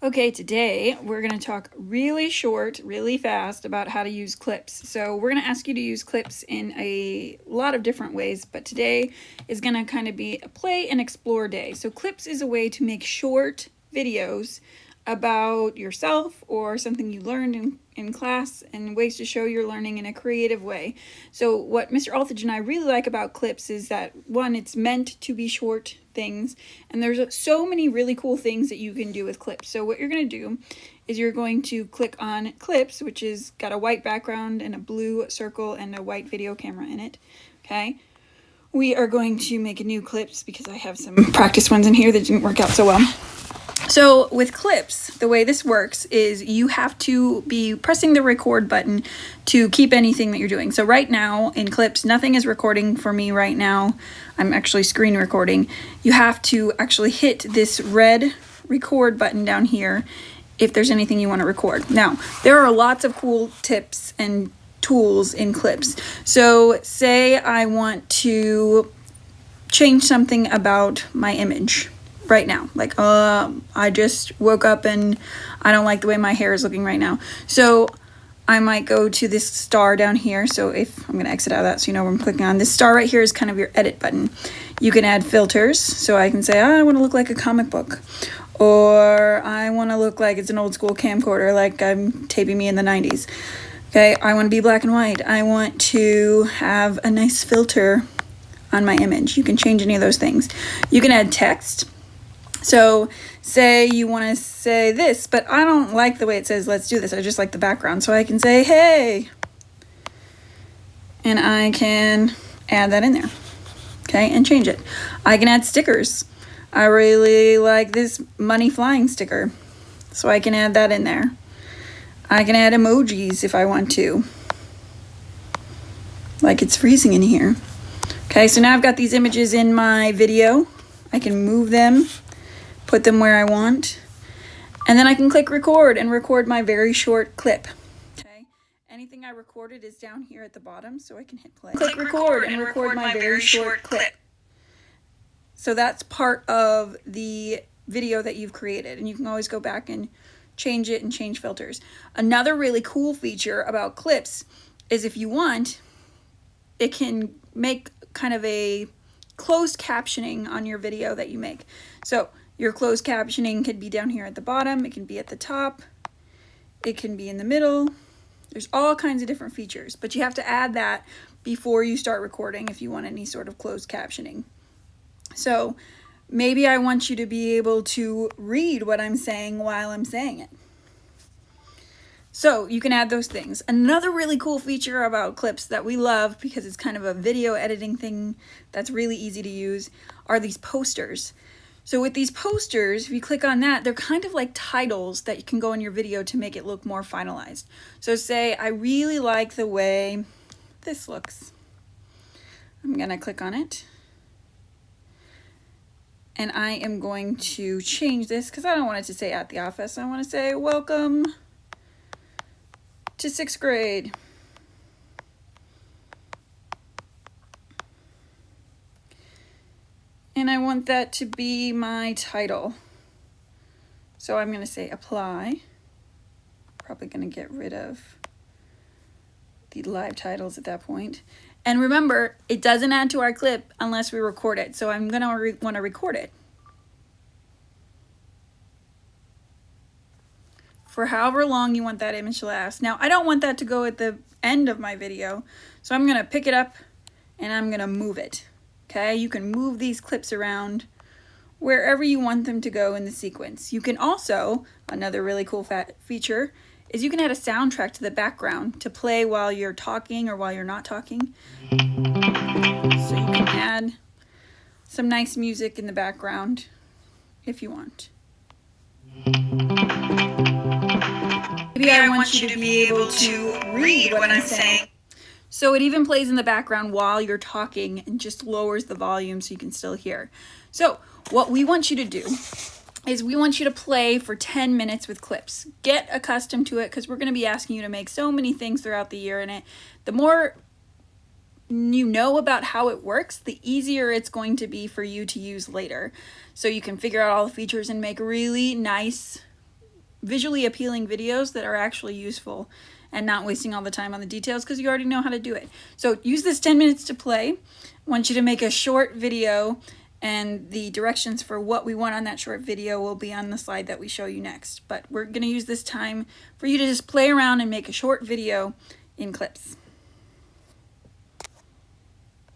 Okay, today we're going to talk really short, really fast about how to use clips. So we're going to ask you to use clips in a lot of different ways, but today is going to kind of be a play and explore day. So clips is a way to make short videos about yourself or something you learned in class, and ways to show your learning in a creative way. So what Mr. Althage and I really like about clips is that, one, it's meant to be short things, and there's so many really cool things that you can do with clips. So what you're going to do is you're going to click on clips, which is got a white background and a blue circle and a white video camera in it. Okay, we are going to make a new clips because I have some practice ones in here that didn't work out so well. So with clips, the way this works is you have to be pressing the record button to keep anything that you're doing. So right now in clips, nothing is recording for me right now. I'm actually screen recording. You have to actually hit this red record button down here if there's anything you want to record. Now, there are lots of cool tips and tools in clips. So say I want to change something about my image right now, like I just woke up and I don't like the way my hair is looking right now. So I might go to this star down here. So if I'm going to exit out of that so you know what I'm clicking on, this star right here is kind of your edit button. You can add filters, so I can say, I want to look like a comic book, or I want to look like it's an old school camcorder, like I'm taping me in the 90s. Okay, I want to be black and white. I want to have a nice filter on my image. You can change any of those things. You can add text. So say you want to say this, but I don't like the way it says let's do this. I just like the background. So I can say, hey, and I can add that in there. Okay, and change it. I can add stickers. I really like this money flying sticker, so I can add that in there. I can add emojis if I want to, like it's freezing in here. Okay, so now I've got these images in my video. I can move them, put them where I want, and then I can click record and record my very short clip. Okay, anything I recorded is down here at the bottom, so I can hit play. Click record and record my very short clip. So that's part of the video that you've created, and you can always go back and change it and change filters. Another really cool feature about clips is if you want, it can make kind of a closed captioning on your video that you make. So your closed captioning could be down here at the bottom, it can be at the top, it can be in the middle. There's all kinds of different features, but you have to add that before you start recording if you want any sort of closed captioning. So maybe I want you to be able to read what I'm saying while I'm saying it. So you can add those things. Another really cool feature about clips that we love, because it's kind of a video editing thing that's really easy to use, are these posters. So with these posters, if you click on that, they're kind of like titles that you can go in your video to make it look more finalized. So say I really like the way this looks. I'm gonna click on it. And I am going to change this because I don't want it to say at the office. I want to say welcome to 6th grade. And I want that to be my title. So I'm going to say apply. Probably going to get rid of the live titles at that point. And remember, it doesn't add to our clip unless we record it. So I'm going to want to record it for however long you want that image to last. Now, I don't want that to go at the end of my video, so I'm going to pick it up and I'm going to move it. Okay, you can move these clips around wherever you want them to go in the sequence. You can also, another really cool feature, is you can add a soundtrack to the background to play while you're talking or while you're not talking. So you can add some nice music in the background if you want. Maybe I want you to be able to read what I'm saying. So it even plays in the background while you're talking and just lowers the volume so you can still hear. So what we want you to do is we want you to play for 10 minutes with clips. Get accustomed to it, because we're going to be asking you to make so many things throughout the year, and the more you know about how it works, the easier it's going to be for you to use later. So you can figure out all the features and make really nice visually appealing videos that are actually useful and not wasting all the time on the details because you already know how to do it. So use this 10 minutes to play. I want you to make a short video, and the directions for what we want on that short video will be on the slide that we show you next. But we're going to use this time for you to just play around and make a short video in clips.